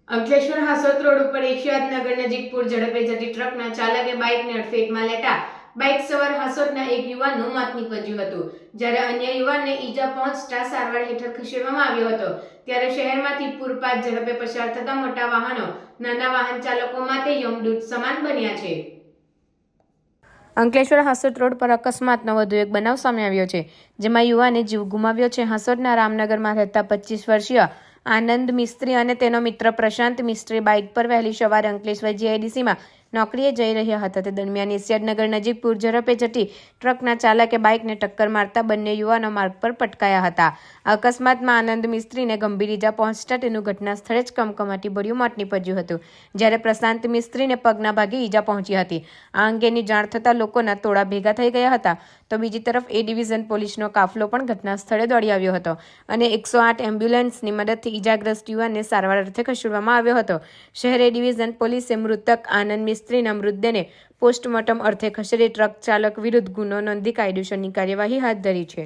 Ankleshwar હાસોદ road ઉપર એશિયાદનગર નજીક પૂર ઝડપે જતી ટ્રકના ચાલકે બાઇકને અડફેટમાં લેતા બાઇક સવાર હાસોદના એક યુવાનનું મોત નીપજ્યું હતું, જ્યારે અન્ય યુવાનને ઈજા પહોંચતા સારવાર હેઠળ ખસેડવામાં આવ્યો હતો। ત્યારે શહેરમાંથી પૂરપાટ ઝડપે પસાર થતા મોટા વાહનો નાના વાહન ચાલકો માટે યમદૂત સમાન બન્યા છે। અંકલેશ્વર હાસોદ રોડ પર અકસ્માતનો વધુ એક બનાવ સામે આવ્યો છે, જેમાં યુવાને જીવ ગુમાવ્યો છે। હાસોદના રામનગરમાં રહેતા 25 વર્ષીય આનંદ મિસ્ત્રી અને તેનો મિત્ર પ્રશાંત મિસ્ત્રી બાઇક પર વહેલી સવારે અંકલેશ્વર જીઆઈડીસીમાં નોકરીએ જઈ રહ્યા હતા। તે દરમિયાન એશિયાદનગર નજીક પૂર ઝડપે જતી ટ્રકના ચાલકે બાઇકને ટક્કર મારતા બંને યુવાનો માર્ગ પર પટકાયા હતા। અકસ્માતમાં આનંદ મિસ્ત્રીને ગંભીર ઈજા પહોંચતા તેનું ઘટના સ્થળે જ કમકમાટીભર્યું મોત નીપજ્યું હતું, જ્યારે પ્રશાંત મિસ્ત્રીને પગના ભાગે ઈજા પહોંચી હતી। આ અંગેની જાણ થતાં લોકોના ટોળા ભેગા થઈ ગયા હતા, તો બીજી તરફ એ ડિવિઝન પોલીસનો કાફલો પણ ઘટના સ્થળે દોડી આવ્યો હતો અને 108 એમ્બ્યુલન્સની મદદથી ઈજાગ્રસ્ત યુવાનને સારવાર અર્થે ખસેડવામાં આવ્યો હતો। શહેર એ ડિવિઝન પોલીસે મૃતક આનંદ મિસ્ત્રીના મૃતદેહને પોસ્ટમોર્ટમ અર્થે ખસેડી ટ્રક ચાલક વિરુદ્ધ ગુનો નોંધી કાયદેસરની કાર્યવાહી હાથ ધરી છે।